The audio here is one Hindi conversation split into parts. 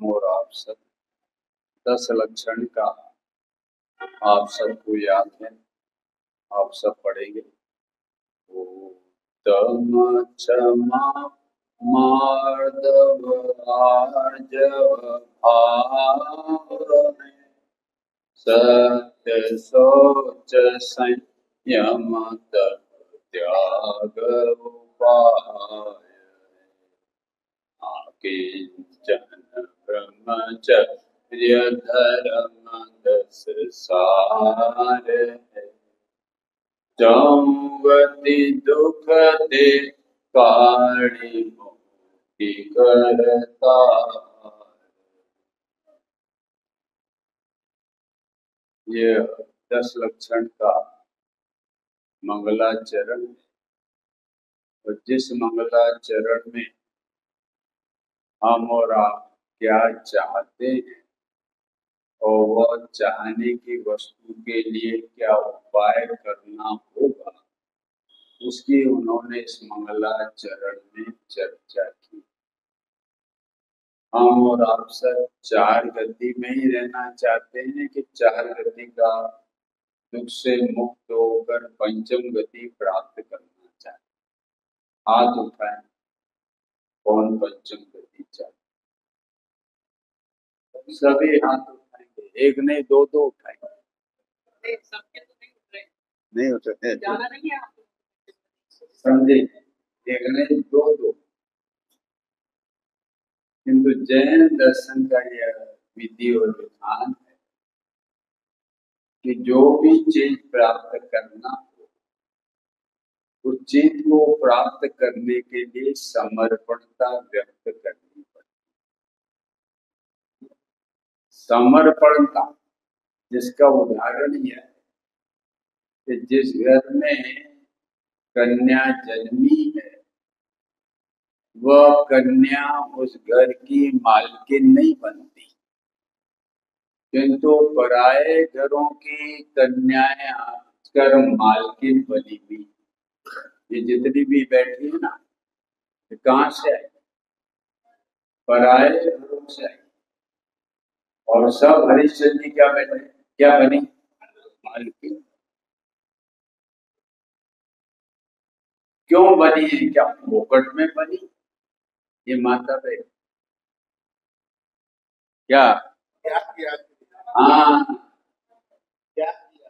और आप सब 10 लक्षण का आप सबको याद है, आप सब पढ़ेंगे। उत्तम क्षमा मार्दव आर्जव भाव सत्य शौच संयम त्याग उपाय किंचन ब्रह्मचर्य धर्म 10 सार है। चौवती दुख दे काढ़ी मुक्ति करता। ये 10 लक्षण का मंगलाचरण है। और जिस मंगलाचरण में हम और आप क्या चाहते हैं और वह चाहने की वस्तु के लिए क्या उपाय करना होगा, उसकी उन्होंने इस मंगलाचरण में चर्चा की। हम और आप सब 4 गति में ही रहना चाहते हैं कि 4 गति का दुख से मुक्त होकर पंचम गति प्राप्त करना चाहते? हाथ उठाएं, कौन पंचम गति चाहते? सभी हाथ उठाएंगे, एक नहीं दो उठाएंगे। सबके तो नहीं उठ रहे, जाना नहीं है, समझे? एक नहीं दो। किंतु जैन दर्शन का यह विधि और विधान है कि जो भी चीज प्राप्त करना हो, उस चीज को प्राप्त करने के लिए समर्पणता व्यक्त करनी पड़ती। समर्पणता, जिसका उदाहरण यह है कि जिस घर में कन्या जन्मी है, वह कन्या उस घर की मालकिन नहीं बनती, किंतु पराये घरों की कन्याएं आकर मालकिन बनी हुई। ये जितनी भी बैठी है ना, ये कहाँ से आई? पराये घरों से आई। और सब हरिश्चंद्र जी क्या बनी? मालकिन। क्यों बनी है? क्या फोकट में बनी? ये माता बहन क्या किया? हाँ, क्या किया?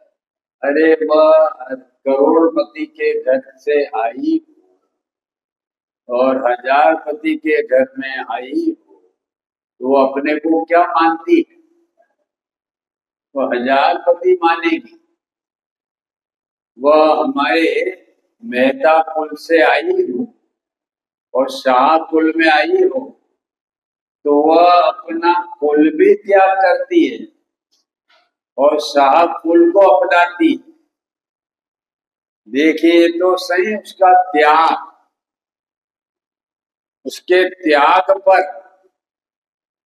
अरे वह करोड़पति के घर से आई और 1000पति के घर में आई, तो वो अपने को क्या मानती है? वो 1000पति मानेगी। वह हमारे मेहता कुल से आई हो और शाह कुल में आई हो, तो वह अपना कुल भी त्याग करती है और शाह कुल को अपनाती। देखिए तो सही उसका त्याग, उसके त्याग पर,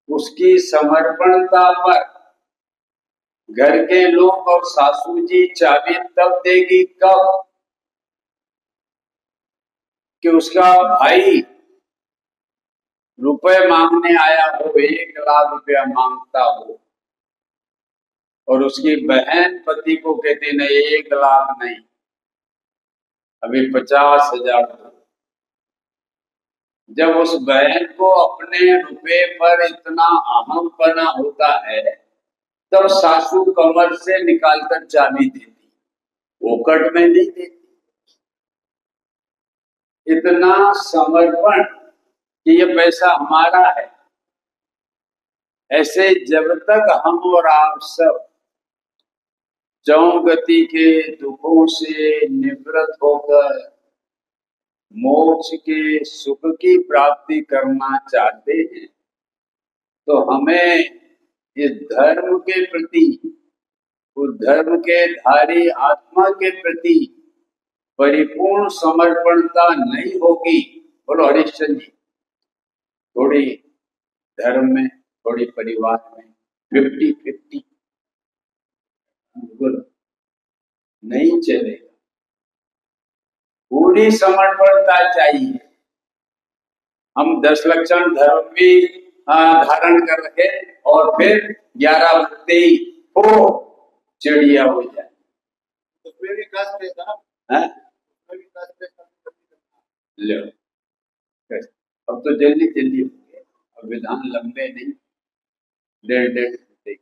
उसकी समर्पणता पर घर के लोग और सासू जी चाबी तब देगी कब कि उसका भाई रुपए मांगने आया हो, 1 लाख रुपया मांगता हो, और उसकी बहन पति को कहती नहीं 1 लाख नहीं, अभी 50,000। जब उस बहन को अपने रुपए पर इतना अहमपना होता है, तब सासू कमर से निकालकर चाबी देती, फोकट में नहीं देती। इतना समर्पण कि ये पैसा हमारा है। ऐसे जब तक हम और आप सब चौगति के दुखों से निवृत्त होकर मोक्ष के सुख की प्राप्ति करना चाहते हैं, तो हमें इस धर्म के प्रति, उस धर्म के धारी आत्मा के प्रति परिपूर्ण समर्पणता नहीं होगी। बोलो हरिश्चंद्र जी, थोड़ी धर्म में, थोड़ी परिवार में 50-50 नहीं चलेगा। पूरी समर्पणता चाहिए। हम 10 लक्षण धर्म भी धारण कर रखे और फिर 11 बजते ही हो चिड़िया हो जाए। तो फिर भी कष्ट है साहब, हैं? लो, अब तो जल्दी जल्दी हो गया, अब विधान लंबे नहीं, डेढ़ घंटे।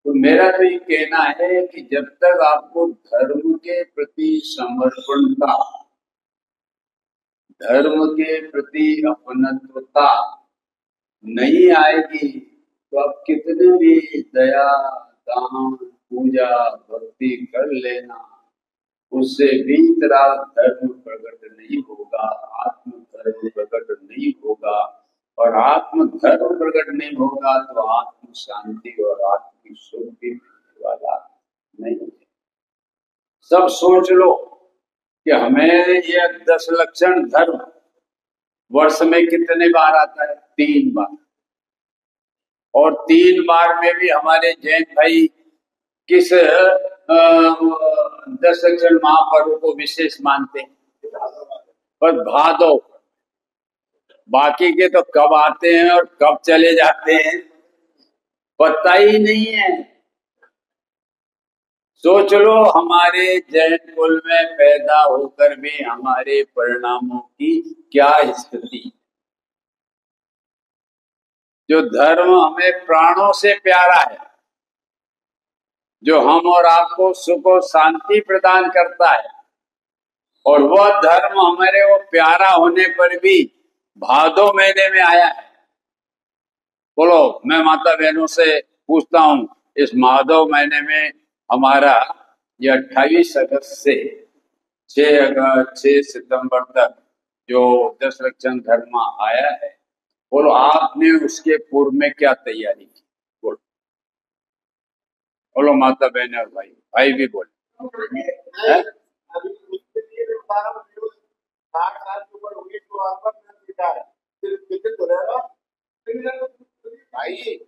तो मेरा तो ये कहना है कि जब तक आपको धर्म के प्रति समर्पणता, धर्म के प्रति अपनत्वता नहीं आएगी तो आप कितने भी दया, दान, पूजा, भक्ति कर लेना, उससे भी तेरा धर्म प्रकट नहीं होगा, आत्म धर्म प्रकट नहीं होगा। और आत्म धर्म प्रकट नहीं होगा तो आत्म शांति और आत्म सुख भी मिलने वाला नहीं है। सब सोच लो कि हमें ये 10 लक्षण धर्म वर्ष में कितने बार आता है? 3 बार। और 3 बार में भी हमारे जैन भाई किस 10 लक्षण महापर्व को विशेष मानते हैं? पर भादो। बाकी के तो कब आते हैं और कब चले जाते हैं पता ही नहीं है। सोच लो हमारे जैन कुल में पैदा होकर भी हमारे परिणामों की क्या स्थिति। जो धर्म हमें प्राणों से प्यारा है, जो हम और आपको सुख और शांति प्रदान करता है, और वह धर्म हमारे वो प्यारा होने पर भी भादो महीने में आया है। बोलो, मैं माता बहनों से पूछता हूं, इस भादो महीने में हमारा ये 28 अगस्त से 6 सितंबर तक जो 10 लक्षण धर्म आया है, बोलो आपने उसके पूर्व में क्या तैयारी की? बोलो बोलो माता बहन और भाई, भाई भी बोले।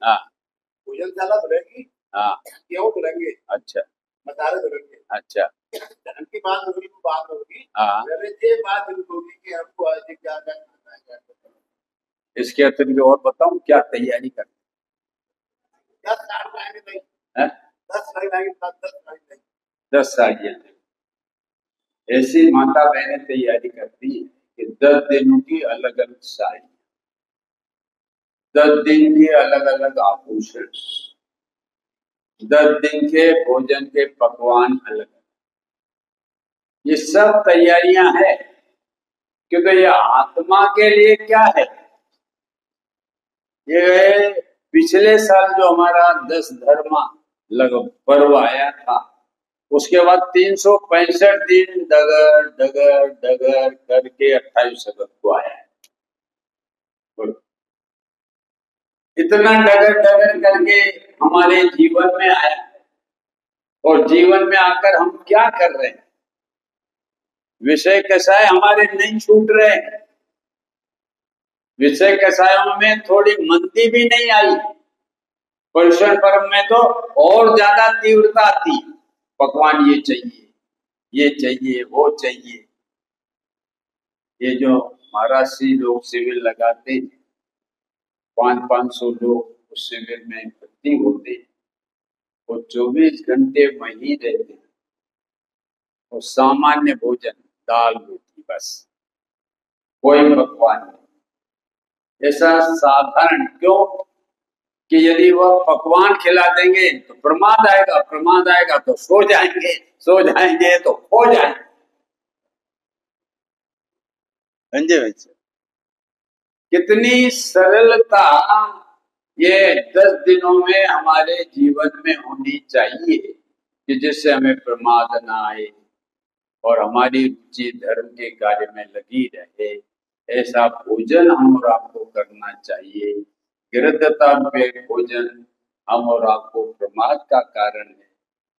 हाँ, भोजनशाला धुलेगी, हाँ, गेहूं धुलेंगे, अच्छा, मसाले धुलेंगे, अच्छा, धन की बात होगी तो बात होगी। हाँ, ये बात होगी कि हमको आज क्या करना है। इसके अतिरिक्त और बताऊं क्या तैयारी कर? 10 साल लाएंगे नहीं, 10 साल लाएंगे, 10 साड़ियां ऐसी माता बहनें तैयारी करती है कि 10 दिनों की अलग अलग साड़ी, 10 दिन के अलग अलग आभूषण, 10 दिन के भोजन के पकवान अलग। ये सब तैयारियां हैं क्योंकि ये आत्मा के लिए क्या है। ये पिछले साल जो हमारा 10 धर्म पर्व आया था, उसके बाद 365 दिन डगर डगर डगर करके 28 अगस्त को आया है। इतना डगर डगर करके हमारे जीवन में आया है, और जीवन में आकर हम क्या कर रहे हैं? विषय कसाय हमारे नहीं छूट रहे, विषय कसायों में थोड़ी मंदी भी नहीं आई। पर्युषण पर्व में तो और ज्यादा तीव्रता आती, पकवान ये चाहिए, ये चाहिए, वो चाहिए। ये जो महाराष्ट्री लोग शिविर लगाते, 500 लोग उस शिविर में भर्ती होते, वो 24 घंटे वहीं रहते, और सामान्य भोजन दाल रोटी बस, कोई पकवान नहीं। ऐसा साधारण क्यों कि यदि वह पकवान खिला देंगे तो प्रमाद आएगा, प्रमाद आएगा तो सो जाएंगे, सो जाएंगे तो खो जाएंगे। समझे बच्चे? कितनी सरलता ये 10 दिनों में हमारे जीवन में होनी चाहिए कि जिससे हमें प्रमाद ना आए और हमारी रुचि धर्म के कार्य में लगी रहे। ऐसा भोजन हम और आपको करना चाहिए। गृहता में भोजन हम और आपको प्रमाद का कारण है।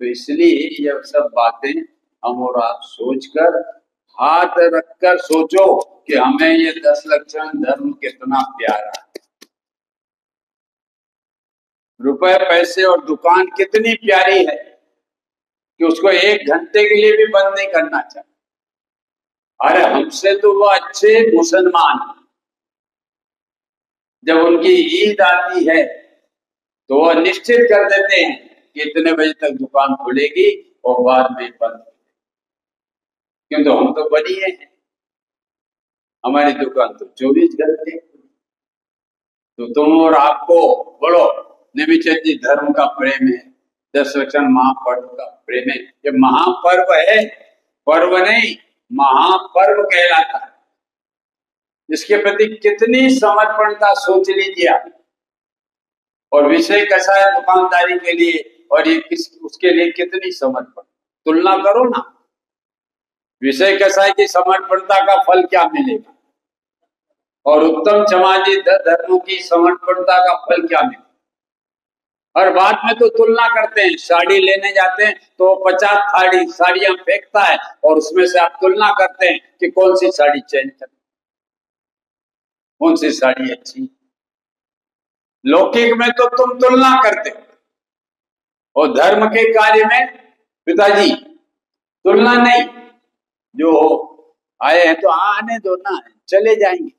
तो इसलिए यह सब बातें हम और आप सोचकर, हाथ रखकर सोचो कि हमें ये 10 लक्षण धर्म कितना प्यारा है। रुपए पैसे और दुकान कितनी प्यारी है कि उसको 1 घंटे के लिए भी बंद नहीं करना चाहिए। अरे हमसे तो वो अच्छे मुसलमान, जब उनकी ईद आती है तो वह निश्चित कर देते हैं कि इतने बजे तक दुकान खुलेगी और बाद में बंद, क्योंकि हम तो बड़ी हैं, हमारी दुकान तो 24 घंटे। तो तुम और आपको बोलो निमिचंद जी धर्म का प्रेम है, 10 लक्षण महापर्व का प्रेम है। ये महापर्व है, पर्व नहीं, महापर्व कहलाता है। इसके प्रति कितनी समर्पणता सोच लीजिए आप। और विषय कैसा है दुकानदारी के लिए, और ये उसके लिए कितनी समर्पण, तुलना करो ना। विषय कैसा है कि समर्पणता का फल क्या मिलेगा, और उत्तम समाजी धर्मों की समर्पणता का फल क्या मिलेगा। हर बात में तो तुलना करते हैं। साड़ी लेने जाते हैं तो 50 साड़ियां फेंकता है और उसमें से आप तुलना करते हैं कि कौन सी साड़ी चेंज कर, कौन सी साड़ी अच्छी। लौकिक में तो तुम तुलना करते हो, और धर्म के कार्य में पिताजी तुलना नहीं। जो आए हैं तो आने दो ना, चले जाएंगे,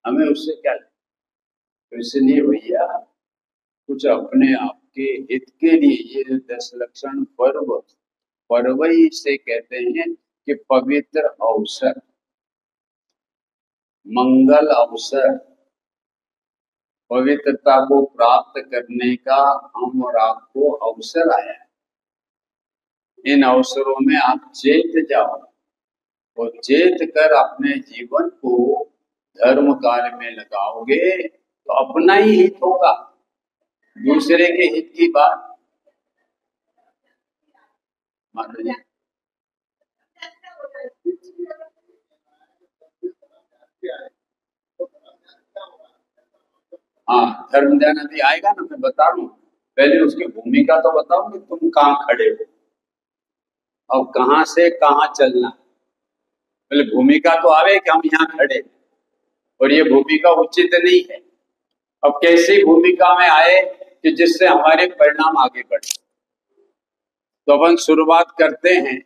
हमें उससे क्या। तो इसलिए भैया कुछ अपने आप के हित के लिए ये 10 लक्षण पर्व ही से कहते हैं कि पवित्र अवसर, मंगल अवसर, पवित्रता को प्राप्त करने का हम और आपको अवसर आया है। इन अवसरों में आप चेत जाओ और चेत कर अपने जीवन को धर्म कार्य में लगाओगे तो अपना ही हित होगा, दूसरे के हित की बात। माता जी हाँ, धर्म ध्यान अभी आएगा ना, मैं बता रहा हूँ। पहले उसकी भूमिका तो बताओ कि तुम कहाँ खड़े हो और कहाँ से कहाँ चलना। पहले भूमिका तो आवे कि हम यहाँ खड़े, और ये भूमिका उचित नहीं है। अब कैसी भूमिका में आए कि जिससे हमारे परिणाम आगे बढ़े। तो अपन शुरुआत करते हैं।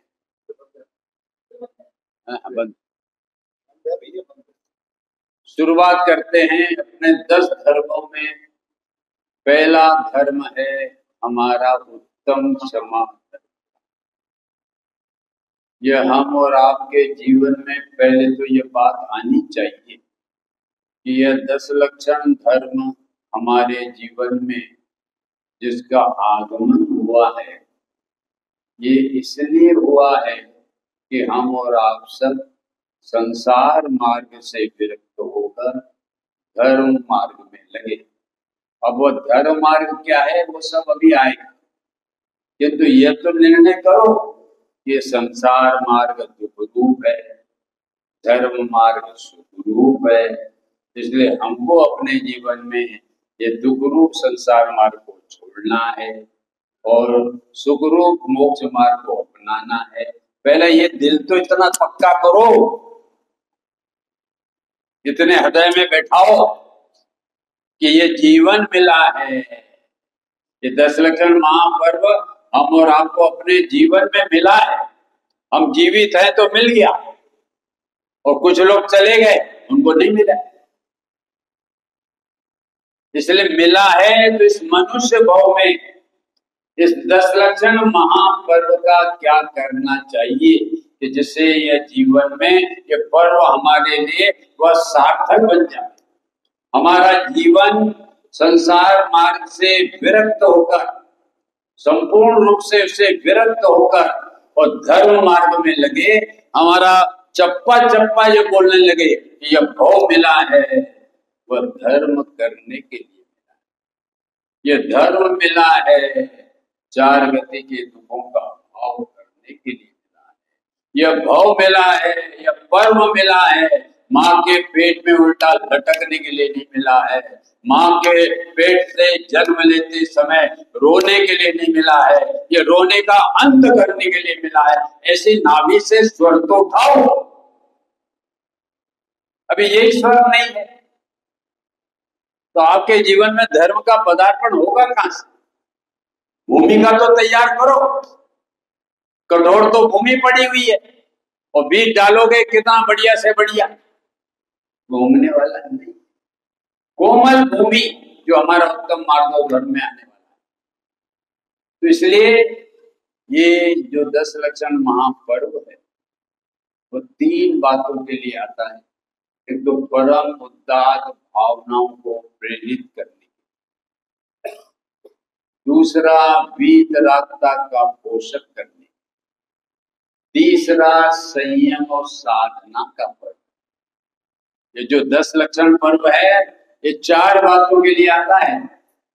शुरुआत करते हैं अपने 10 धर्मों में। पहला धर्म है हमारा उत्तम क्षमा। यह हम और आपके जीवन में पहले तो ये बात आनी चाहिए कि यह 10 लक्षण धर्म हमारे जीवन में जिसका आगमन हुआ है, ये इसलिए हुआ है कि हम और आप सब संसार मार्ग से विरक्त होकर धर्म मार्ग में लगे। अब वो धर्म मार्ग क्या है वो सब अभी आएगा, किंतु ये तो निर्णय करो कि संसार मार्ग दुख रूप है, धर्म मार्ग सुख रूप है। इसलिए हमको अपने जीवन में ये दुख रूप संसार मार्ग को छोड़ना है और सुख रूप मोक्ष मार्ग को अपनाना है। पहले ये दिल तो इतना पक्का करो, इतने हृदय में बैठाओ कि ये जीवन मिला है, ये 10 लक्षण महापर्व हम और आपको अपने जीवन में मिला है। हम जीवित हैं तो मिल गया, और कुछ लोग चले गए उनको नहीं मिला। इसलिए मिला है तो इस मनुष्य भाव में इस 10 लक्षण महापर्व का क्या करना चाहिए कि जिससे यह जीवन में ये पर्व हमारे लिए वह सार्थक बन जाए। हमारा जीवन संसार मार्ग से विरक्त होकर, संपूर्ण रूप से उससे विरक्त होकर और धर्म मार्ग में लगे। हमारा चप्पा चप्पा ये बोलने लगे कि यह भाव मिला है वह धर्म करने के लिए मिला है, यह धर्म मिला है 4 गति के दुखों का भाव करने के लिए मिला है, यह भाव मिला है, यह पर्व मिला है माँ के पेट में उल्टा लटकने के लिए नहीं मिला है, माँ के पेट से जन्म लेते समय रोने के लिए नहीं मिला है, ये रोने का अंत करने के लिए मिला है। ऐसी नाभि से स्वर तो उठाओ। अभी यही स्वर नहीं है तो आपके जीवन में धर्म का पदार्पण होगा कहां से? भूमिका तो तैयार करो। कठोर तो भूमि पड़ी हुई है और बीज डालोगे कितना बढ़िया से बढ़िया, घूमने वाला नहीं। कोमल भूमि जो हमारा उत्तम मार्गो धर्म में आने वाला है। तो इसलिए ये जो 10 लक्षण महापर्व है वो 3 बातों के लिए आता है। एक तो परम उदात्त भावनाओं को प्रेरित करने, दूसरा वीतरागता का पोषक करने, तीसरा संयम और साधना का पर्व। ये जो 10 लक्षण पर्व है ये 4 बातों के लिए आता है।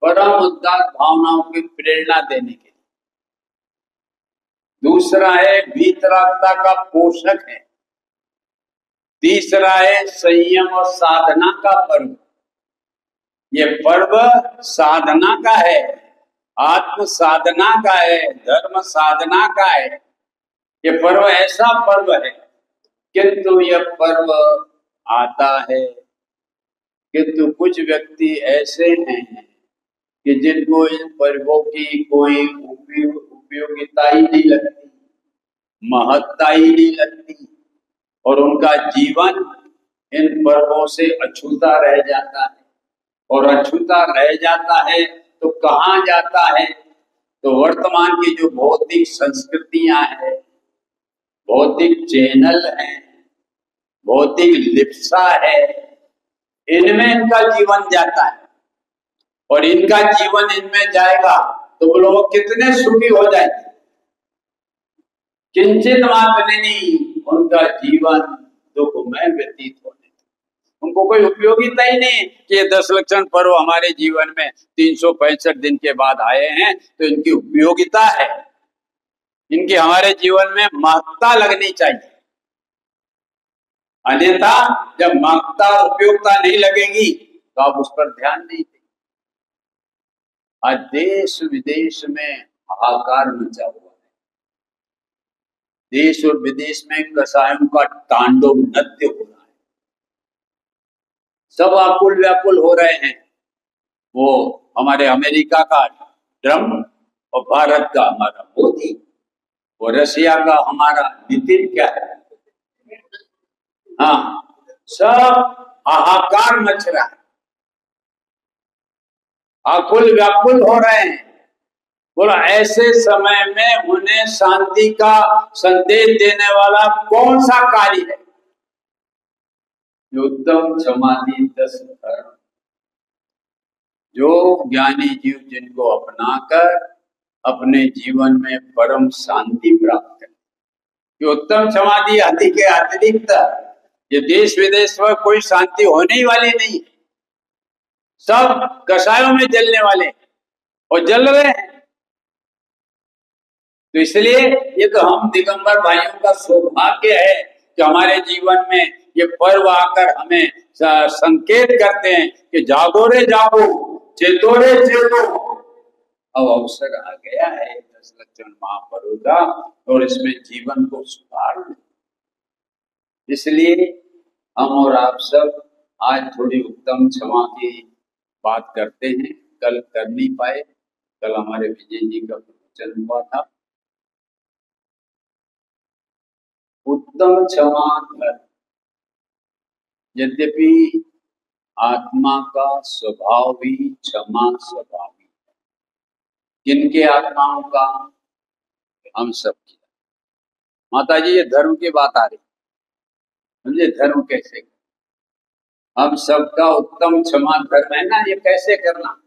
परम उदात्त भावनाओं की प्रेरणा देने के लिए, दूसरा है वीतरागता का पोषक है, तीसरा है संयम और साधना का पर्व। ये पर्व साधना का है, आत्म साधना का है, धर्म साधना का है। ये पर्व ऐसा पर्व है, किंतु यह पर्व आता है, किंतु कुछ व्यक्ति ऐसे हैं कि जिनको इन पर्वों की कोई उपयोगिता ही नहीं लगती, महत्ता ही नहीं लगती, और उनका जीवन इन पर्वों से अछूता रह जाता है। और अछूता रह जाता है तो कहाँ जाता है? तो वर्तमान की जो भौतिक संस्कृतियां हैं, भौतिक चैनल हैं, भौतिक लिप्सा है, इनमें इनका जीवन जाता है। और इनका जीवन इनमें जाएगा तो वो लोग कितने सुखी हो जाएंगे, किंचित मात्र नहीं, उनका जीवन दुखमय व्यतीत होने, उनको कोई उपयोगिता ही नहीं कि ये 10 लक्षण पर्व हमारे जीवन में 365 दिन के बाद आए हैं तो इनकी उपयोगिता है, इनकी हमारे जीवन में महत्ता लगनी चाहिए। अन्यथा जब महत्ता उपयोगिता नहीं लगेगी तो आप उस पर ध्यान नहीं देंगे। आज देश विदेश में हाहाकार मचा हुआ है, देश और विदेश में कसायों का तांडव नृत्य हो रहा है, सब आकुल व्याकुल हो रहे हैं। वो हमारे अमेरिका का ट्रम्प और भारत का हमारा मोदी और रशिया का हमारा नितिन क्या है, हाँ, सब हाहाकार मच रहा है, आकुल व्याकुल हो रहे हैं। बोला ऐसे समय में उन्हें शांति का संदेश देने वाला कौन सा कार्य है? उत्तम समाधि 10 धर्म, जो ज्ञानी जीव जिनको अपनाकर अपने जीवन में परम शांति प्राप्त करे। उत्तम समाधि आदि के अतिरिक्त ये देश विदेश में कोई शांति होने वाली नहीं, सब कसायों में जलने वाले और जल रहे हैं। तो इसलिए ये तो हम दिगंबर भाइयों का सौभाग्य है कि हमारे जीवन में ये पर्व आकर हमें संकेत करते हैं कि जागो रे जागो, चेतो रे चेतो। अब अवसर आ गया है 10 लक्षण महापर्व का और इसमें जीवन को सुधारना। इसलिए हम और आप सब आज थोड़ी उत्तम क्षमा की बात करते हैं, कल कर नहीं पाए। कल हमारे विजय जी का प्रवचन हुआ था। उत्तम क्षमा कर, यद्यपि आत्मा का स्वभाव भी क्षमा स्वभावी है। किनके आत्माओं का? हम सब की। माता जी ये धर्म की बात आ रही, समझे? धर्म कैसे? हम सबका उत्तम क्षमा धर्म है ना, ये कैसे करना?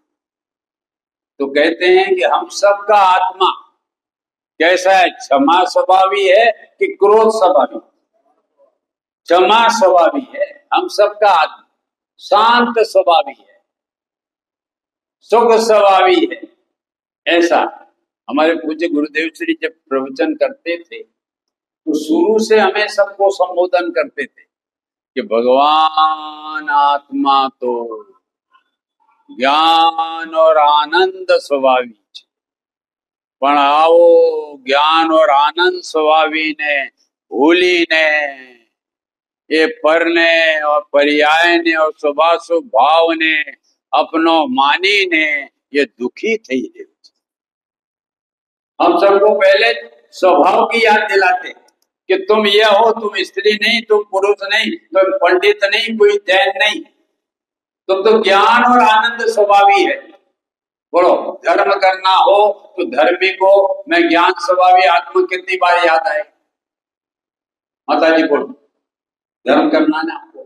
तो कहते हैं कि हम सबका आत्मा कैसा है? क्षमा स्वभावी है कि क्रोध स्वभावी? क्षमा स्वभावी है। हम सबका आत्मा शांत स्वभावी है, सुख स्वभावी है। ऐसा हमारे पूज्य गुरुदेव श्री जब प्रवचन करते थे तो शुरू से हमें सबको संबोधन करते थे कि भगवान आत्मा तो ज्ञान और आनंद स्वभावी है, पण आओ ज्ञान और आनंद स्वभावी ने भूली ने ये परने और पर्याय ने और स्वभाव भाव ने अपनो मानी ने ये दुखी थी। हम सबको पहले स्वभाव की याद दिलाते कि तुम ये हो, तुम स्त्री नहीं, तुम पुरुष नहीं, तुम पंडित नहीं, कोई जैन नहीं, तुम तो ज्ञान और आनंद स्वभावी है। बोलो, धर्म करना हो तो धर्मी को मैं ज्ञान स्वभावी आत्मा कितनी बार याद आए? माता जी बोलो, धर्म करना ना आपको,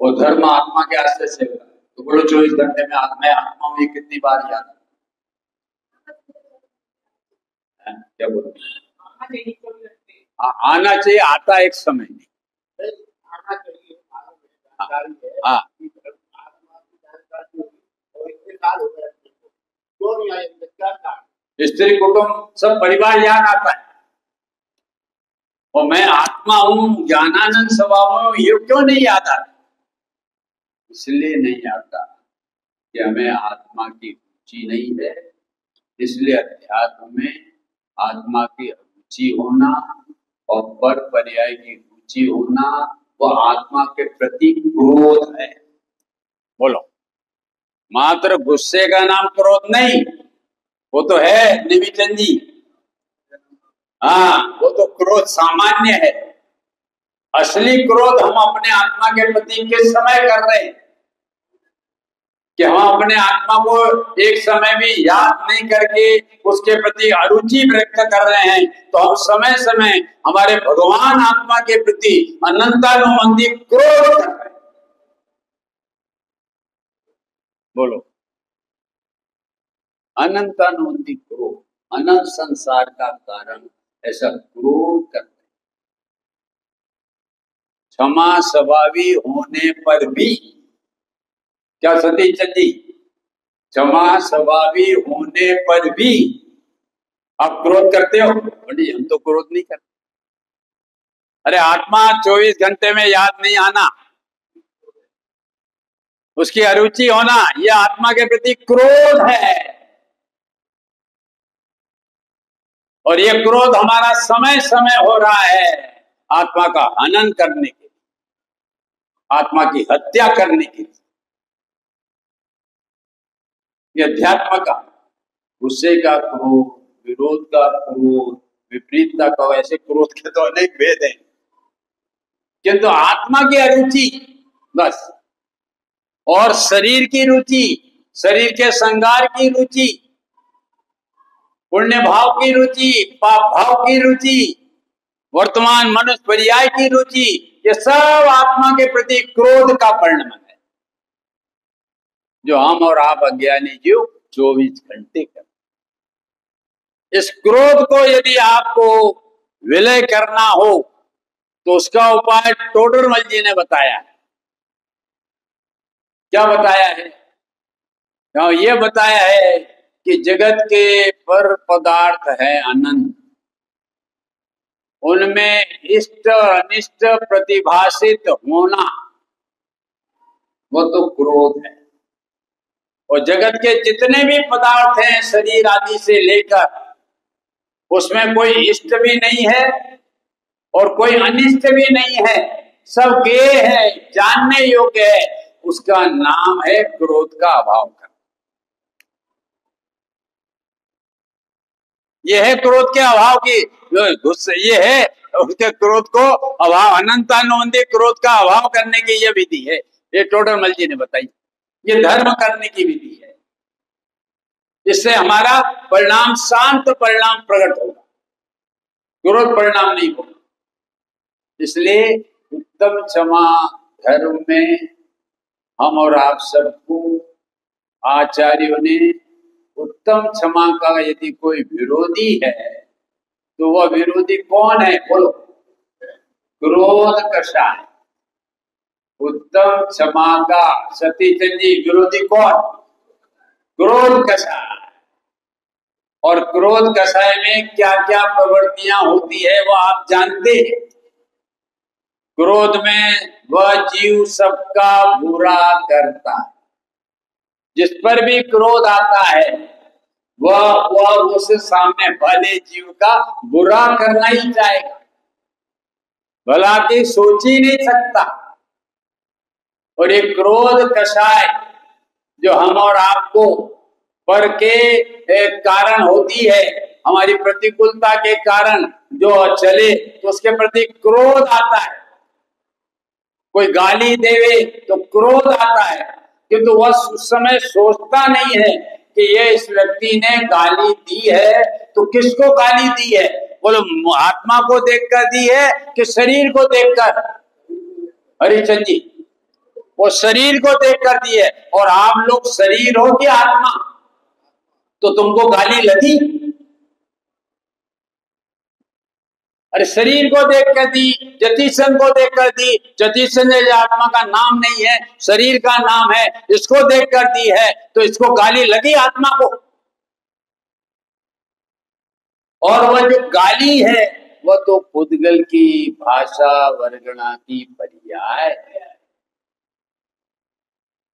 वो धर्म आत्मा के आश्रय से होगा। तो बोलो 24 घंटे में मैं आत्मा हूं, ये कितनी बार याद है? क्या बोलो? आना चाहिए, आता एक समय नहीं। आना चाहिए। हाँ, स्त्री कुटुंब सब परिवार याद आता है, और मैं आत्मा हूं, ज्ञानानंद स्वभाव हूं, ये क्यों नहीं याद आता? इसलिए नहीं आता कि हमें आत्मा की रुचि नहीं है। इसलिए अध्यात्म में आत्मा की रुचि होना और पर पर्याय की रुचि होना, वह आत्मा के प्रति क्रोध है। बोलो, मात्र गुस्से का नाम क्रोध नहीं, वो तो है निविचंद जी। हाँ, वो तो क्रोध सामान्य है। असली क्रोध हम अपने आत्मा के प्रति किस समय कर रहे हैं कि हम अपने आत्मा को एक समय भी याद नहीं करके उसके प्रति अरुचि व्यक्त कर रहे हैं, तो हम समय समय हमारे भगवान आत्मा के प्रति अनंतानुबंधी क्रोध कर रहे हैं। बोलो, अनंतानुबंधी क्रोध, अनंत संसार का कारण ऐसा क्रोध कर रहे हैं। क्षमा स्वभावी होने पर भी, क्या सतीश चंद जी, क्षमा स्वभावी होने पर भी आप क्रोध करते हो? पंडित, हम तो क्रोध नहीं करते। अरे आत्मा 24 घंटे में याद नहीं आना, उसकी अरुचि होना, यह आत्मा के प्रति क्रोध है। और यह क्रोध हमारा समय समय हो रहा है आत्मा का हनन करने के लिए, आत्मा की हत्या करने के लिए। यह अध्यात्म का गुस्से का क्रोध, विरोध का क्रोध, विपरीतता का, ऐसे क्रोध के तो अनेक भेद हैं, किंतु आत्मा की अरुचि बस, और शरीर की रुचि, शरीर के संगार की रुचि, पुण्य भाव की रुचि, पाप भाव की रुचि, वर्तमान मनुष्य पर्याय की रुचि, ये सब आत्मा के प्रति क्रोध का परिणाम है, जो हम और आप अज्ञानी जीव 24 घंटे कर। इस क्रोध को यदि आपको विलय करना हो तो उसका उपाय टोडरमल जी ने बताया है। क्या बताया है? ये बताया है कि जगत के पर पदार्थ है अनंत, उनमें इष्ट अनिष्ट प्रतिभाषित होना वो तो क्रोध है। और जगत के जितने भी पदार्थ हैं शरीर आदि से लेकर, उसमें कोई इष्ट भी नहीं है और कोई अनिष्ट भी नहीं है, सब गेय है, जानने योग्य है। उसका नाम है क्रोध का अभाव का। यह है क्रोध के अभाव की गुस्से, ये है उसके क्रोध को अभाव, अनंतानुबंधी क्रोध का अभाव करने की यह विधि है, ये टोडरमल जी ने बताई। ये धर्म करने की विधि है, इससे हमारा परिणाम शांत परिणाम प्रकट होगा, क्रोध परिणाम नहीं होगा। इसलिए उत्तम क्षमा धर्म में हम और आप सबको आचार्यों ने उत्तम क्षमा का यदि कोई विरोधी है तो वह विरोधी कौन है? बोलो, क्रोध कषाय। उत्तम क्षमा का सतीचंद जी विरोधी कौन? क्रोध कषाय। और क्रोध कषाय में क्या क्या प्रवृत्तियां होती है वह आप जानते हैं। क्रोध में वह जीव सबका बुरा करता है, जिस पर भी क्रोध आता है वह उस सामने वाले जीव का बुरा करना ही चाहेगा, भला की सोच ही नहीं सकता। और ये क्रोध कषाय जो हम और आपको पर के कारण होती है, हमारी प्रतिकूलता के कारण जो चले तो उसके प्रति क्रोध आता है, कोई गाली देवे तो क्रोध आता है, किंतु वह उस समय सोचता नहीं है कि ये इस व्यक्ति ने गाली दी है तो किसको गाली दी है, बोलो आत्मा को देखकर दी है कि शरीर को देखकर? हरिचंद जी, वो शरीर को देखकर दी है। और आप लोग शरीर हो कि आत्मा? तो तुमको गाली लगी? अरे शरीर को देखकर दी, जतीशन को देखकर दी। जतीशन आत्मा का नाम नहीं है, शरीर का नाम है, इसको देखकर दी है, तो इसको गाली लगी आत्मा को? और वह जो गाली है वह तो पुद्गल की भाषा वर्गणा की पर्याय है।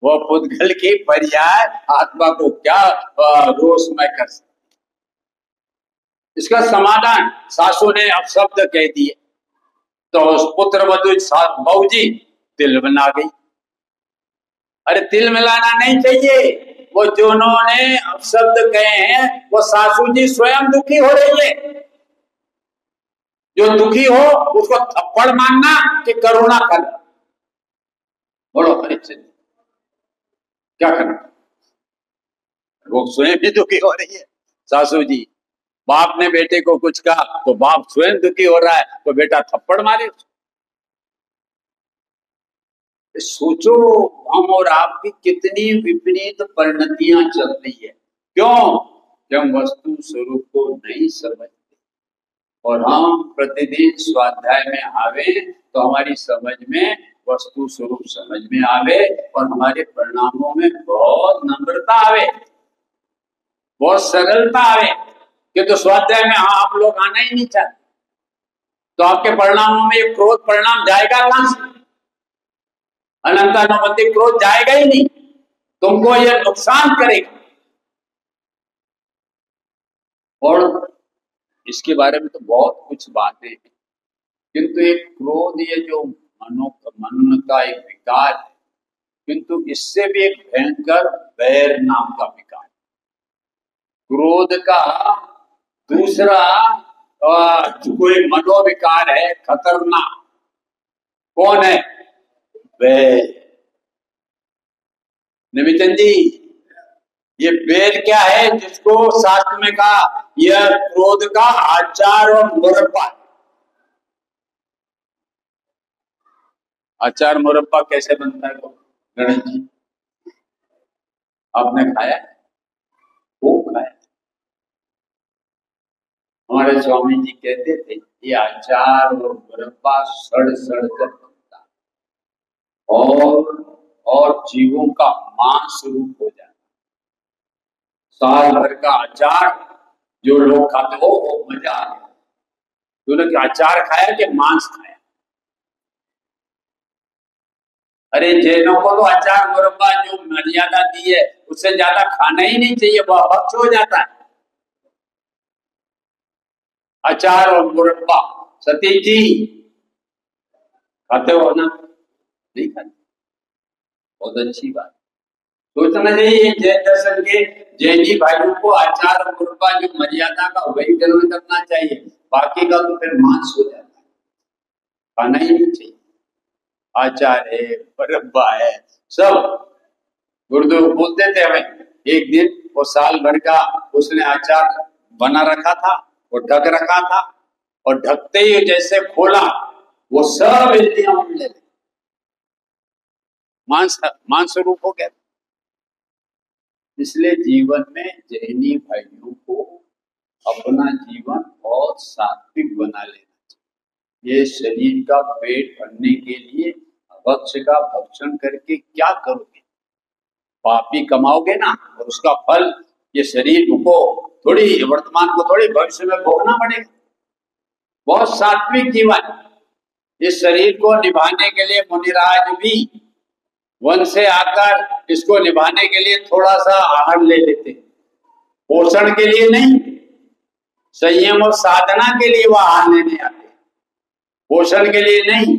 वह पुद्गल की पर्याय आत्मा को क्या रोषमय कर सकती? इसका समाधान सासू ने अपशब्द कह दिए तो उस पुत्र वधु बहू जी तिल मिला गई। अरे तिल मिलाना नहीं चाहिए, वो जिन्होंने अपशब्द कहे हैं वो सासू जी स्वयं दुखी हो रही है। जो दुखी हो उसको थप्पड़ मारना कि करुणा करना? बोलो हरिचंद, क्या करना? वो स्वयं भी दुखी हो रही है सासू जी। बाप ने बेटे को कुछ कहा तो बाप स्वयं दुखी हो रहा है, तो बेटा थप्पड़ मारे। सोचो हम और आपकी कितनी विपरीत परिणतियां चल रही है। क्यों? जब वस्तु स्वरूप को नहीं समझते और हम प्रतिदिन स्वाध्याय में आवे तो हमारी समझ में वस्तु स्वरूप समझ में आवे और हमारे परिणामों में बहुत नम्रता आवे, बहुत सरलता आवे। कि तो स्वाध्याय में आप लोग आना ही नहीं चाहते तो आपके परिणामों में ये क्रोध परिणाम जाएगा कहां से? अनंतानुबंधी क्रोध जाएगा ही नहीं, तुमको यह नुकसान करेगा। और इसके बारे में तो बहुत कुछ बातें हैं, किंतु एक क्रोध ये जो मन का एक विकार है, किंतु इससे भी एक भयंकर वैर नाम का विकार। क्रोध का दूसरा कोई मनोविकार है खतरनाक, कौन है? वैर। निमितन जी, ये वैर क्या है जिसको शास्त्र में कहा यह क्रोध का आचार और मुरब्बा। अचार मुरब्बा कैसे बनता है गणेश जी? आपने खाया? वो खाया। हमारे स्वामी जी कहते थे ये अचार और मुरब्बा सड़ सड़ कर बनता और जीवों का मांस रूप हो जाता। साल भर का अचार जो लोग खाते हो वो मजा आ गया। तूने अचार खाया कि मांस खाया? अरे जैनों को तो अचार मुरब्बा जो मर्यादा दी है उससे ज्यादा खाना ही नहीं चाहिए, वह भक्ष हो जाता है। अचार और मुरब्बा सतीश जी खाते हो ना? नहीं खाते? बहुत अच्छी बात। सोचना चाहिए जैन दर्शन के जैनी भाइयों को अचार और मुरब्बा जो मर्यादा का वही ग्रहण करना चाहिए, बाकी का तो फिर मांस हो जाता है, खाना ही नहीं चाहिए। आचार है, मुरब्बा है, सब गुरुदेव बोलते थे हमें। एक दिन वो साल भर का उसने अचार बना रखा था, वो ढक रखा था और ढकते ही जैसे खोला वो सब इल्लियां उड़ने लगी, मांस रूप हो गया। इसलिए जीवन में जैनी भाइयों को अपना जीवन बहुत सात्विक बना लेना चाहिए। ये शरीर का पेट भरने के लिए भक्ष का भक्षण करके क्या करोगे? पापी कमाओगे ना, और उसका फल ये शरीर को थोड़ी, वर्तमान को थोड़ी, भविष्य में भोगना पड़ेगा। बहुत सात्विक जीवन। इस शरीर को निभाने के लिए मुनिराज भी वन से आकर इसको निभाने के लिए थोड़ा सा आहार ले लेते, पोषण के लिए नहीं, संयम और साधना के लिए वह आहार लेने आते, पोषण के लिए नहीं।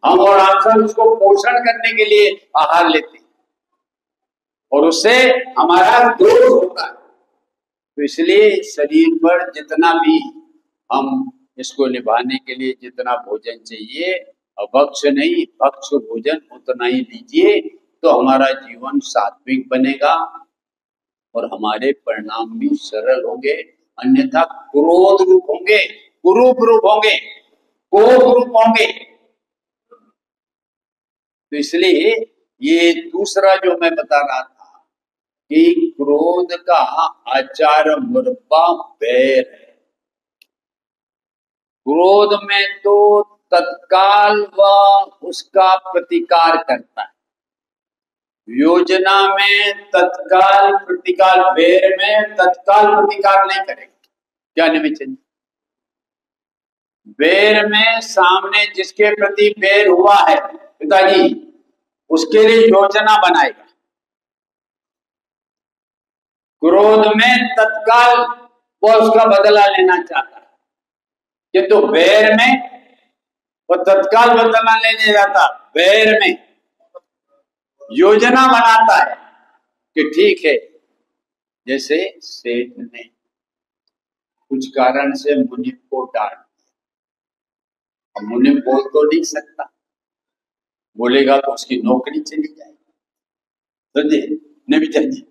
हम और आप सब उसको पोषण करने के लिए आहार लेते और उससे हमारा दोष होता है। तो इसलिए शरीर पर जितना भी हम इसको निभाने के लिए जितना भोजन चाहिए अभक्ष नहीं, भक्ष भोजन उतना ही लीजिए तो हमारा जीवन सात्विक बनेगा और हमारे परिणाम भी सरल होंगे। अन्यथा क्रोध रूप होंगे, कुरूप रूप होंगे, कोप रूप होंगे। तो इसलिए ये दूसरा जो मैं बता रहा था कि क्रोध का आचार मुरब्बा बैर है। क्रोध में तो तत्काल वह उसका प्रतिकार करता है, योजना में तत्काल प्रतिकार, बैर में तत्काल प्रतिकार नहीं करेगा। क्या निमित्त? बैर में सामने जिसके प्रति बैर हुआ है पिताजी, उसके लिए योजना बनाएगा। क्रोध में तत्काल वो उसका बदला लेना चाहता है, किंतु बैर में वो तत्काल बदला लेने जाता, बैर में योजना बनाता है कि ठीक है। जैसे सेठ ने कुछ कारण से मुनिम को डांट दिया, मुनिम बोल तो नहीं सकता, बोलेगा तो उसकी नौकरी चली जाएगी। समझे नहीं बिचारी?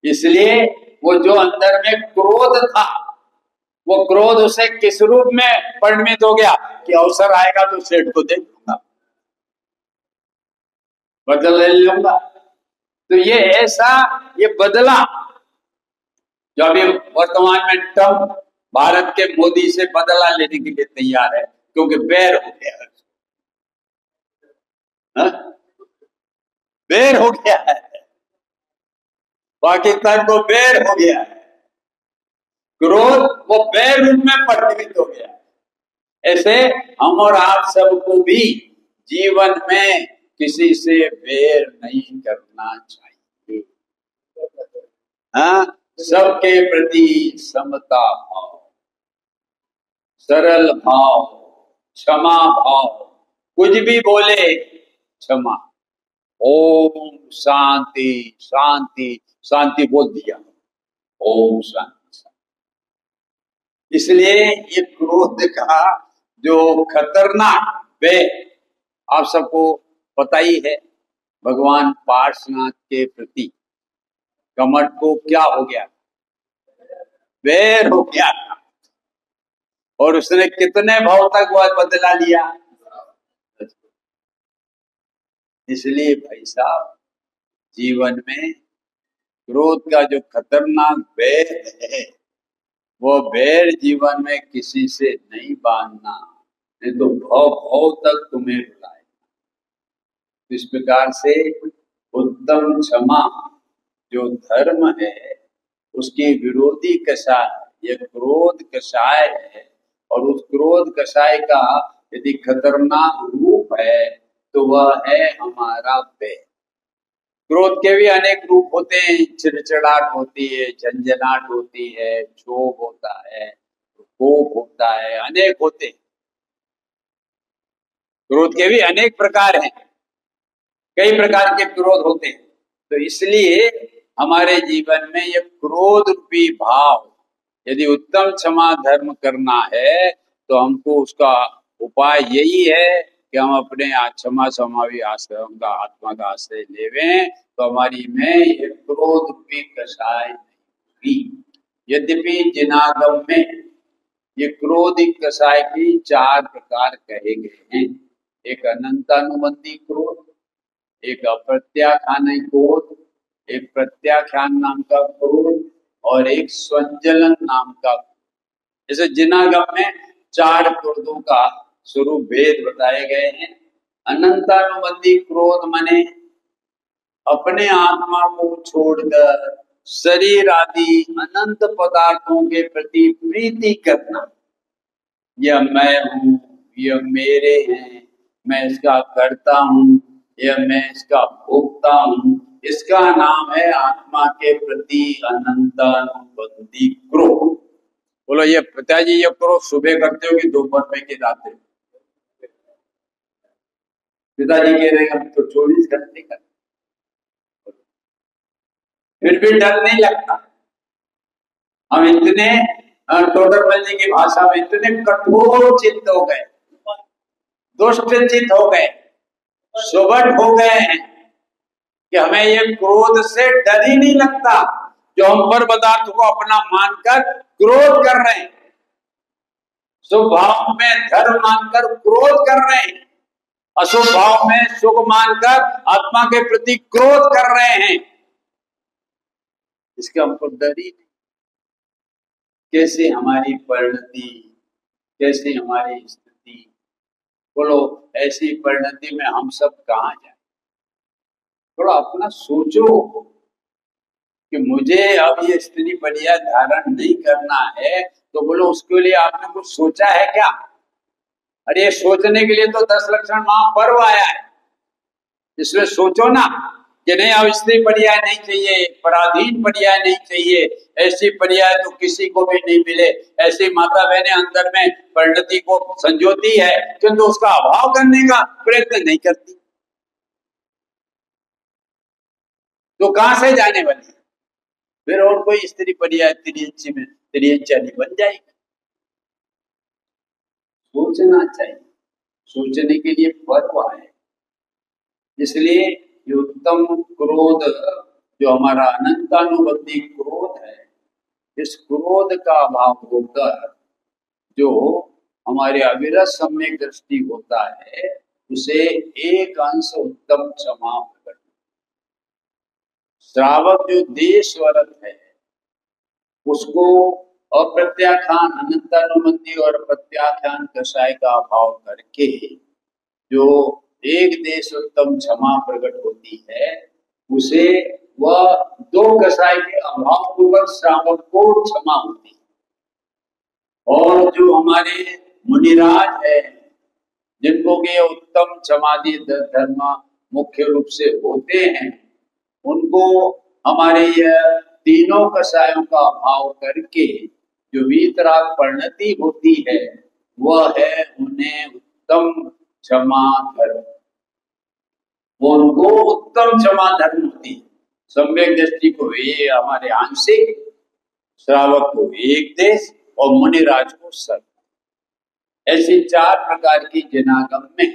इसलिए वो जो अंदर में क्रोध था, वो क्रोध उसे किस रूप में परिणमित हो गया कि अवसर आएगा तो सेठ को दे दूंगा, बदला ले लूंगा। तो ये ऐसा ये बदला जो अभी वर्तमान में ट्रंप भारत के मोदी से बदला लेने के लिए तैयार है, क्योंकि बैर हो गया है, बैर हो गया है, पाकिस्तान को बैर हो गया है, क्रोध वो बैर रूप में परिणमित हो गया। ऐसे हम और आप सबको भी जीवन में किसी से बैर नहीं करना चाहिए। हाँ, सबके प्रति समता भाव, सरल भाव, क्षमा भाव, कुछ भी बोले क्षमा। ओम शांति शांति शांति बोल दिया, ओम शांति शांति। इसलिए ये क्रोध का जो खतरनाक वे आप सबको पता ही है, भगवान पार्श्वनाथ के प्रति कमठ को क्या हो गया, बैर हो गया था, और उसने कितने भाव तक वह बदला लिया। इसलिए भाई साहब, जीवन में क्रोध का जो खतरनाक बैर है, वो बैर जीवन में किसी से नहीं बांधना, नहीं तो भव भव तक तुम्हें रुलाएगा। इस प्रकार से उत्तम क्षमा जो धर्म है, उसकी विरोधी कषाय यह क्रोध कषाय है, और उस क्रोध कषाय का यदि खतरनाक रूप है तो वह है हमारा बैर। क्रोध के भी अनेक रूप होते हैं, चिड़चिड़ाहट होती है, झंझनाहट होती है, क्षोभ होता है, कोप होता है, अनेक होते हैं। क्रोध के भी अनेक प्रकार हैं, कई प्रकार के क्रोध होते हैं। तो इसलिए हमारे जीवन में ये क्रोध रूपी भाव, यदि उत्तम क्षमा धर्म करना है तो हमको उसका उपाय यही है कि हम अपने क्षमा समावी आश्रम का आत्मा का आश्रय लेवें, तो हमारी में ये क्रोध रूपी कषाय नहीं होगी। यद्यपि जिनागम में ये क्रोध कषाय की 4 प्रकार कहे गए हैं। एक अनंतानुबंधी क्रोध, एक अप्रत्याख्यान क्रोध, एक प्रत्याख्यान नाम का क्रोध, और एक स्वंजलन नाम का। जैसे जिनागम में 4 क्रोधों का स्वरूप भेद बताए गए हैं। अनंतानुबंधी क्रोध माने अपने आत्मा को छोड़कर शरीर आदि अनंत पदार्थों के प्रति प्रीति करना। यह मैं हूँ, यह मेरे हैं, मैं इसका करता हूँ, यह मैं इसका भोगता हूँ, इसका नाम है आत्मा के प्रति अनंतानुबंधी क्रोध। बोलो ये पिताजी, ये क्रोध सुबह करते हो कि दोपहर में कि रात में? पिताजी कह रहे हैं हम तो 24 घंटे करते, फिर भी डर नहीं लगता। हम इतने टोडरमल जी की भाषा में इतने कठोर चित्त हो गए दुष्टचित हो गए, सुबट हो गए हैं कि हमें ये क्रोध से डर ही नहीं लगता, जो हम पर पदार्थ को अपना मानकर क्रोध कर रहे हैं, शुभ भाव में धर्म मानकर क्रोध कर रहे हैं, अशुभ भाव में सुख मानकर आत्मा के प्रति क्रोध कर रहे हैं, इसका हमको डर ही नहीं। कैसे हमारी परिणति, कैसे हमारी स्थिति, बोलो ऐसी परिणति में हम सब कहाँ जाए? थोड़ा अपना सोचो कि मुझे अब ये स्त्री परिया धारण नहीं करना है, तो बोलो उसके लिए आपने कुछ सोचा है क्या? अरे ये सोचने के लिए तो 10 लक्षण महापर्व आया है, इसलिए सोचो ना कि नहीं अब स्त्री पर्याय नहीं चाहिए, पराधीन पर्याय नहीं चाहिए, ऐसी पर्याय तो किसी को भी नहीं मिले, ऐसी माता बहने अंदर में परिणति को संजोती है किंतु तो उसका अभाव करने का प्रयत्न नहीं करती, तो कहां से जाने वाली? फिर और कोई स्त्री पर्याय तिरियंचाली बन जाएगी। सोचना चाहिए, सोचने के लिए पर्व है। इसलिए ये उत्तम क्रोध जो हमारा अनंतानुबंधी क्रोध है, इस क्रोध का अभाव होकर जो हमारे अविरत सम्यक दृष्टि होता है, उसे एक अंश उत्तम क्षमा प्रकट। श्रावक जो देशवरत है उसको अप्रत्याख्यान अनंतानुबंधी और प्रत्याख्यान कषाय का अभाव करके जो एक देश उत्तम क्षमा प्रकट होती है, उसे वह 2 कषाय के अभाव पूर्वक श्रावक को क्षमा होती है। और जो हमारे मुनिराज है जिनको के उत्तम क्षमादि धर्म मुख्य रूप से होते हैं, उनको हमारे यह तीनों कषायों का अभाव करके जो वीतराग परिणति होती है, वह है उन्हें उत्तम क्षमा धर्म, उनको उत्तम क्षमा धर्म होती है। सम्यक दृष्टि को ये हमारे आंशिक, श्रावक को एक देश और मुनिराज को सर्व, ऐसी 4 प्रकार की जनागम में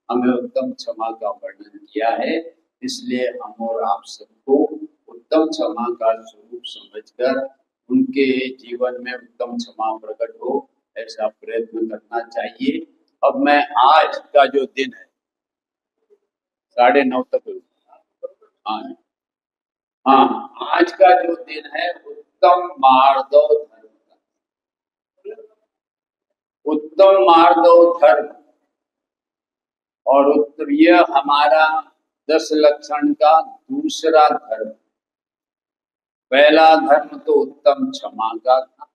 हमें उत्तम क्षमा का वर्णन किया है। इसलिए हम और आप सबको उत्तम क्षमा का स्वरूप समझकर उनके जीवन में उत्तम क्षमा प्रकट हो, ऐसा प्रयत्न करना चाहिए। अब मैं आज का जो दिन है 9:30 तक, हाँ आज का जो दिन है उत्तम मार्दव धर्म का, उत्तम मार्दव धर्म, और यह हमारा 10 लक्षण का दूसरा धर्म। पहला धर्म तो उत्तम क्षमा का था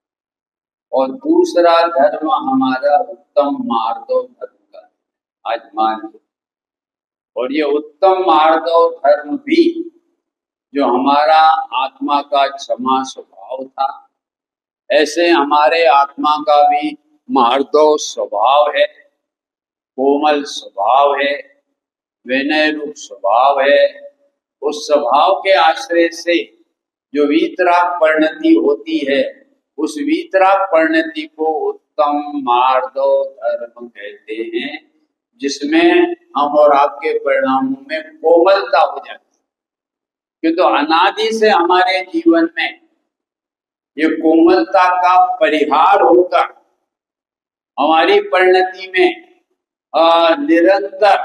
और दूसरा धर्म हमारा उत्तम मार्दव धर्म का, आज मान लो। और ये उत्तम मार्दव धर्म भी जो हमारा आत्मा का क्षमा स्वभाव था, ऐसे हमारे आत्मा का भी मार्दव स्वभाव है, कोमल स्वभाव है, विनय रूप स्वभाव है। उस स्वभाव के आश्रय से जो वीतराग परिणति होती है, उस वीतराग परिणति को उत्तम मार्दव धर्म कहते हैं, जिसमें हम और आपके परिणामों में कोमलता हो जाती है। क्योंकि तो अनादि से हमारे जीवन में ये कोमलता का परिहार होकर हमारी परिणति में निरंतर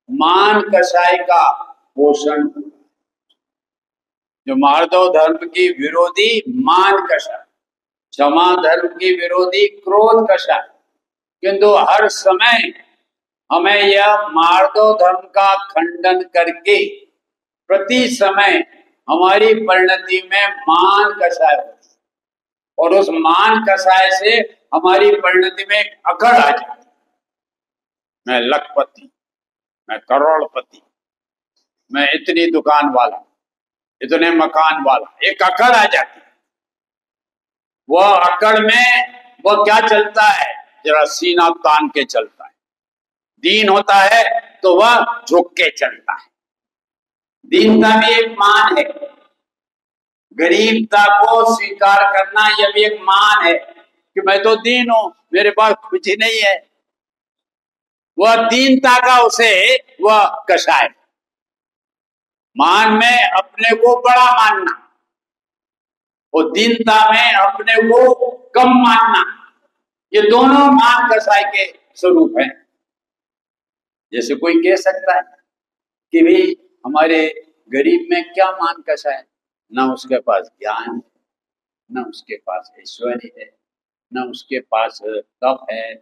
मान कषाय का पोषण, जो मार्दव धर्म की विरोधी मान कषाय, क्षमा धर्म की विरोधी क्रोध कषाय, किंतु हर समय हमें यह मार्दव धर्म का खंडन करके प्रति समय हमारी परिणति में मान कषाय होती, और उस मान कषाय से हमारी परिणति में एक अकड़ आ जाती, मैं लखपति, मैं करोड़पति, मैं इतनी दुकान वाला, इतने मकान वाला, एक अकड़ आ जाती। वह अकड़ में वह क्या चलता है, जरा सीना तान के चलता है। दीन होता है तो वह झुक के चलता है। दीनता भी एक मान है, गरीबता को स्वीकार करना यह भी एक मान है कि मैं तो दीन हूं, मेरे पास कुछ ही नहीं है। वह दीनता का उसे वह कषाय। मान में अपने को बड़ा मानना और दीनता में अपने को कम मानना, ये दोनों मान कषाय के स्वरूप हैं। जैसे कोई कह सकता है कि भाई हमारे गरीब में क्या मान कषाय, ना उसके पास ज्ञान है, ना उसके पास ऐश्वर्य है, ना उसके पास तप है,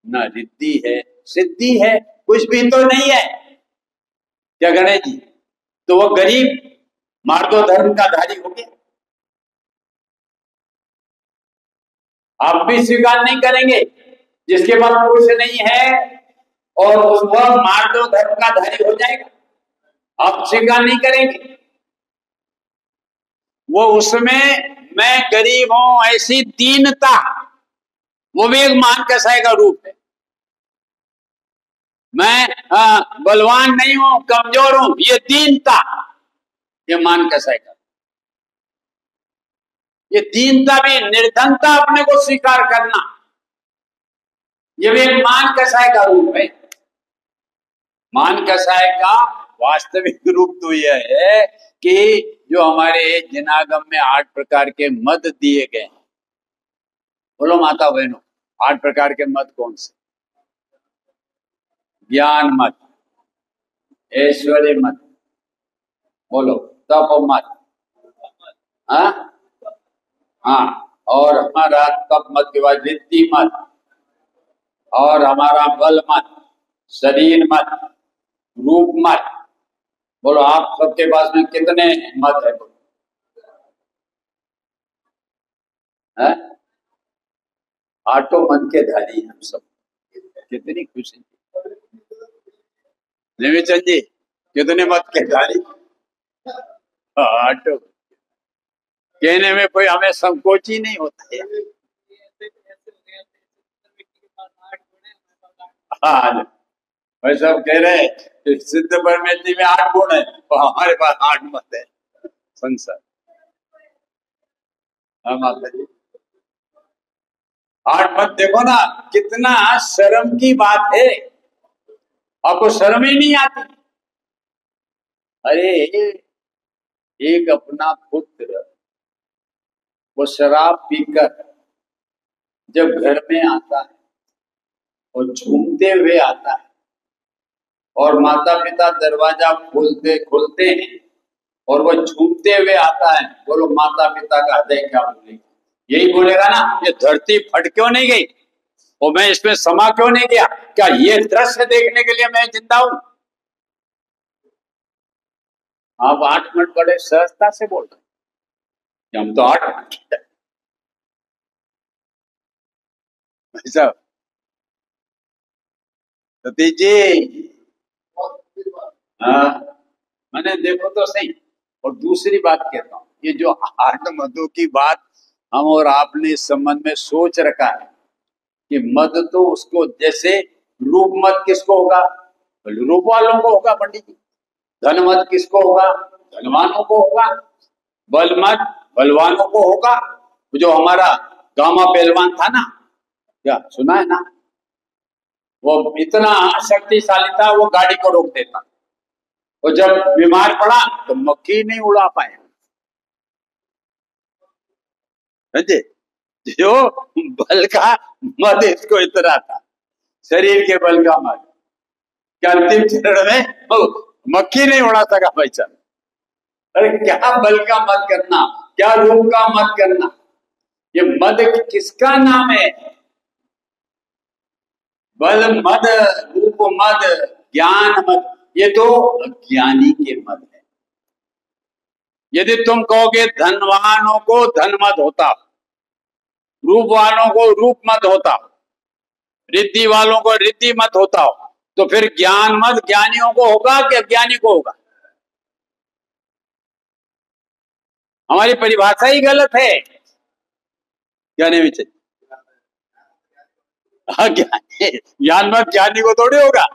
ना रिद्धि है, सिद्धि है, कुछ भी तो नहीं है। क्या गणेश जी, तो वो गरीब मार्दो धर्म का धारी हो गया। आप भी स्वीकार नहीं करेंगे जिसके पास कुछ नहीं है और वह मार्दो धर्म का धारी हो जाएगा, आप स्वीकार नहीं करेंगे। वो उसमें मैं गरीब हूं ऐसी दीनता, वो भी एक मान कषाय का रूप है। मैं बलवान नहीं हूं, कमजोर हूं, ये दीनता, ये मान कषाय का। ये दीनता भी, निर्धनता अपने को स्वीकार करना, ये भी एक मान कषाय का रूप है। मान कषाय का वास्तविक रूप तो यह है कि जो हमारे जिनागम में 8 प्रकार के मद दिए गए हैं, बोलो माता बहनों 8 प्रकार के मद कौन से? ज्ञान मत, ऐश्वर्य मत, बोलो तप मत, हाँ, और हमारा तप मत के बाद रिद्धि मत, और हमारा बल मत, शरीर मत, रूप मत। बोलो आप सबके पास में कितने मत है? आठों मत के धारी हम सब। कितनी खुशी, निमिचंद जी कितने मत के धारी? आठों। कहने में कोई हमें संकोच ही नहीं होता है। हाँ, भाई सब कह रहे हैं सिद्ध परमेश्वरी में 8 गुण है और हमारे पास 8 मत है। संसार, हाँ माता जी 8 मत। देखो ना कितना शर्म की बात है, आपको शर्म ही नहीं आती। अरे एक अपना पुत्र वो शराब पीकर जब घर में आता है और झूमते हुए आता है और माता पिता दरवाजा खोलते हैं और वो झूमते हुए आता है, बोलो माता पिता का हृदय क्या बोलेगा? यही बोलेगा ना, ये धरती फट क्यों नहीं गई और मैं इसमें समा क्यों नहीं गया? क्या ये दृश्य देखने के लिए मैं जिंदा हूं? आप 8 मिनट बड़े सहजता से बोल रहे हैं, हम तो 8 मिनट साहब। सतीश जी हाँ, मैंने देखो तो सही। और दूसरी बात कहता हूं, ये जो 8 मदों की बात हम और आपने इस संबंध में सोच रखा है कि मद तो उसको, जैसे रूप मत किसको होगा? रूप वालों को होगा पंडित जी। धन मत किसको होगा? धनवानों को होगा। बल मत बलवानों को होगा। जो हमारा गामा पहलवान था ना, क्या सुना है ना, वो इतना शक्तिशाली था, वो गाड़ी को रोक देता और जब बीमार पड़ा तो मक्खी नहीं उड़ा पाया। जो बल का मद इसको इतना था, शरीर के बल का मद, क्या अंतिम चरण में मक्खी नहीं उड़ा सका भाई साहब। अरे क्या बल का मत करना, क्या रूप का मत करना, ये मद किसका नाम है? बल मद, रूप मद, ज्ञान मद, ये तो अज्ञानी के मद है। यदि तुम कहोगे धनवानों को धन मद होता, रूप वालों को रूप मत होता, रिद्धि वालों को रिद्धि मत होता हो, तो फिर ज्ञान मत ज्ञानियों को होगा कि अज्ञानी को होगा? हमारी परिभाषा ही गलत है। क्या नहीं चाहिए? ज्ञान मत ज्ञानी को थोड़ी होगा।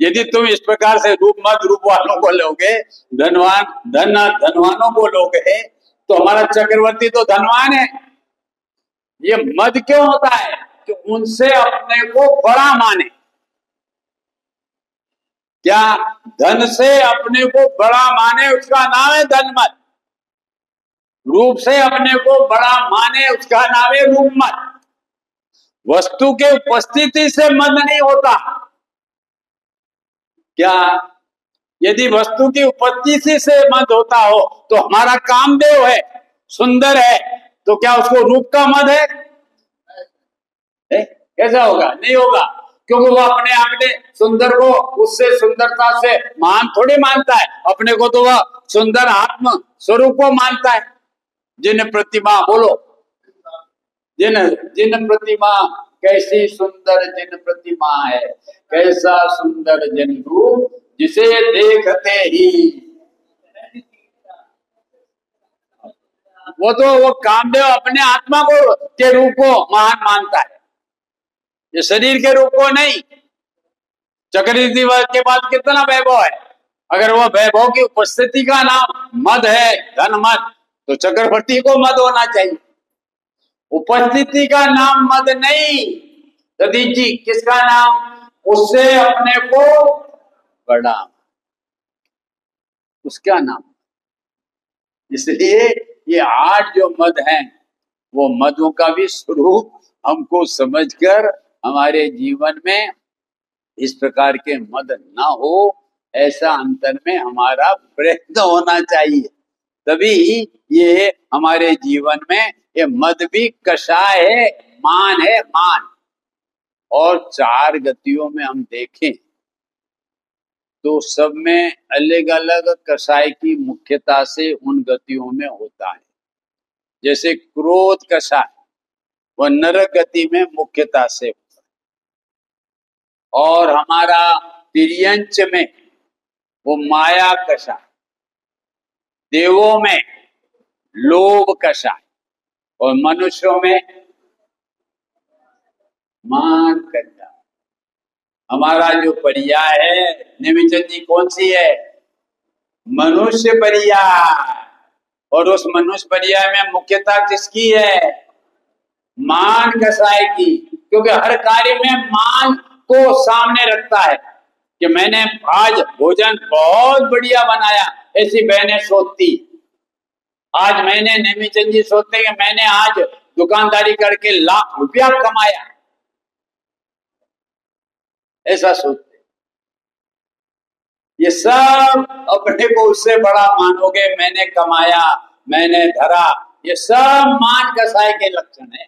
यदि तुम इस प्रकार से रूप मत रूप वालों को लोगे, धनवानों को लोगे, तो हमारा चक्रवर्ती तो धनवान है। ये मद क्यों होता है कि उनसे अपने को बड़ा माने। क्या धन से अपने को बड़ा माने उसका नाम है धनमत। रूप से अपने को बड़ा माने उसका नाम है रूपमत। वस्तु के उपस्थिति से मद नहीं होता। क्या यदि वस्तु की उपस्थिति से मद होता हो तो हमारा कामदेव है, सुंदर है, तो क्या उसको रूप का मद है? कैसा होगा? नहीं होगा, क्योंकि वो अपने आप में सुंदर को उससे सुंदरता से महान थोड़ी मानता है। अपने को तो वह सुंदर आत्म स्वरूप को मानता है। जिन प्रतिमा बोलो, जिन जिन प्रतिमा कैसी सुंदर जिन प्रतिमा है, कैसा सुंदर जिन रूप जिसे देखते ही। वो कामदेव अपने आत्मा को के रूप को महान मानता है, ये शरीर के रूप को नहीं। चक्रवर्ती के पास कितना वैभव है, अगर वो वैभव की उपस्थिति का नाम मद है, धन मद, तो चक्रवर्ती को मद होना चाहिए। उपस्थिति का नाम मद नहीं। सतीश जी, किसका नाम? उससे अपने को बड़ा, उसका नाम। इसलिए ये 8 जो मद हैं, वो मदों का भी स्वरूप हमको समझकर हमारे जीवन में इस प्रकार के मद ना हो, ऐसा अंतर में हमारा प्रयत्न होना चाहिए। तभी ये हमारे जीवन में ये मद भी कषाय है, मान है, मान। और 4 गतियों में हम देखें तो सब में अलग अलग कषाय की मुख्यता से उन गतियों में होता है। जैसे क्रोध कषाय वह नरक गति में मुख्यता से होता है, और हमारा तिर्यंच में वो माया कषाय, देवों में लोभ कषाय, और मनुष्यों में मान कषाय। हमारा जो पर्याय है निमिचंद जी, कौन सी है? मनुष्य पर्याय। और उस मनुष्य पर्याय में मुख्यता किसकी है? मान कषाय की। क्योंकि हर कार्य में मान को सामने रखता है कि मैंने आज भोजन बहुत बढ़िया बनाया, ऐसी बहनें सोचती। आज मैंने नेमीचंद जी सोचते कि मैंने आज दुकानदारी करके लाख रुपया कमाया, ऐसा सोचते। ये सब अपने को उससे बड़ा मानोगे, मैंने कमाया, मैंने धरा, ये सब मान कसाई के लक्षण है।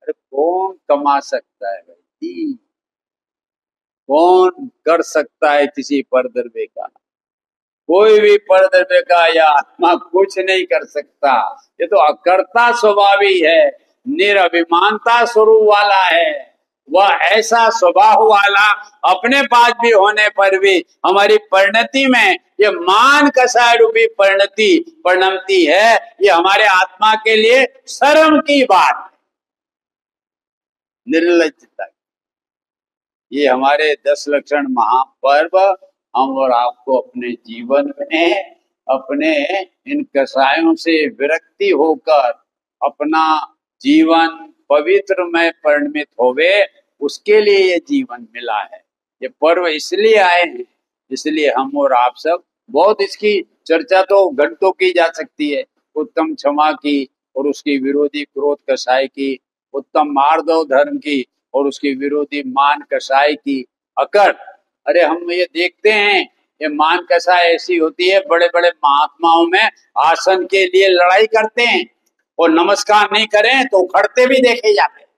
अरे कौन कमा सकता है भाई? कौन कर सकता है किसी परदर्वे का? कोई भी परदर्वे का या आत्मा कुछ नहीं कर सकता। ये तो अकर्ता स्वभावी है, निरभिमानता स्वरूप वाला है। वह ऐसा स्वभाव वाला अपने पास भी होने पर भी हमारी परिणति में ये मान कसाय रूपी परिणमती है। ये हमारे आत्मा के लिए शर्म की बात है, निर्लज्जता। ये हमारे 10 लक्षण महापर्व हम और आपको अपने जीवन में अपने इन कसायों से विरक्ति होकर अपना जीवन पवित्र में परिणमित होवे, उसके लिए ये जीवन मिला है। ये पर्व इसलिए आए हैं, इसलिए हम और आप सब बहुत, इसकी चर्चा तो घंटों की जा सकती है। उत्तम क्षमा की और उसकी विरोधी क्रोध कसाय की, उत्तम मार्दव धर्म की और उसकी विरोधी मान कसाय की। अकड़, अरे हम ये देखते हैं ये मान कसाय ऐसी होती है, बड़े बड़े महात्माओं में आसन के लिए लड़ाई करते हैं और नमस्कार नहीं करें तो उखड़ते भी देखे जाते हैं।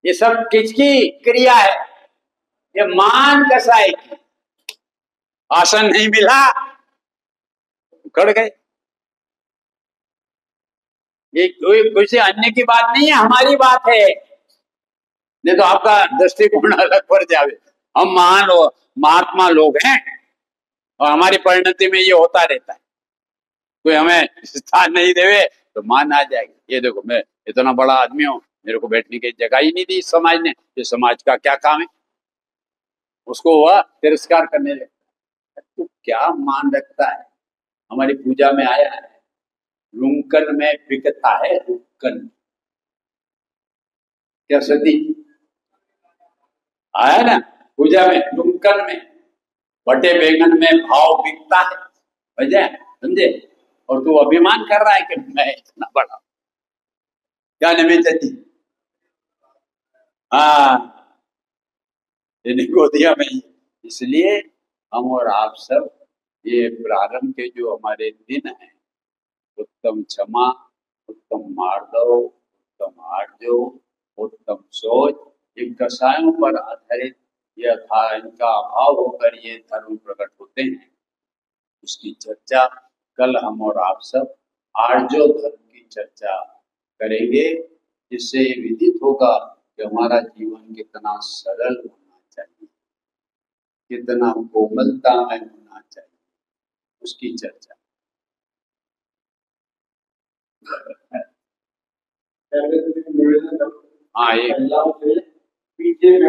ये सब किसकी क्रिया है? ये मान कसाई की। आसन नहीं मिला, उखड़ गए। ये कोई अन्य की बात नहीं है, हमारी बात है। नहीं तो आपका दृष्टिकोण अलग पड़ जावे। हम महात्मा लोग हैं और हमारी परिणति में ये होता रहता है। कोई हमें स्थान नहीं देवे तो मान आ जाएगी। ये देखो, मैं इतना बड़ा आदमी हूँ, मेरे को बैठने की जगह ही नहीं दी समाज ने। ये समाज का क्या काम है? उसको वह तिरस्कार करने लगता है। तो क्या मान रखता है? हमारी पूजा में आया है, रुंकन में बिकता है रुंकन। क्या सती? आया ना, पूजा में डुमकन में बटे बैंगन में भाव बिकता है, समझे समझे। और तू अभिमान कर रहा है कि मैं इतना बड़ा, क्या नमी चाची। हाँ, ये गोदिया में ही। इसलिए हम और आप सब ये प्रारंभ के जो हमारे दिन हैं, उत्तम क्षमा, उत्तम मार्दव, उत्तम आर्जव, उत्तम सोच, ये कषायों पर आधारित यह था, इनका अभाव होकर ये धर्म प्रकट होते हैं। उसकी चर्चा कल हम और आप सब आर्जव धर्म की चर्चा करेंगे, जिससे ये विदित होगा कि हमारा जीवन कितना सरल होना चाहिए, कितना कोमलता में होना चाहिए, उसकी चर्चा। हाँ, एक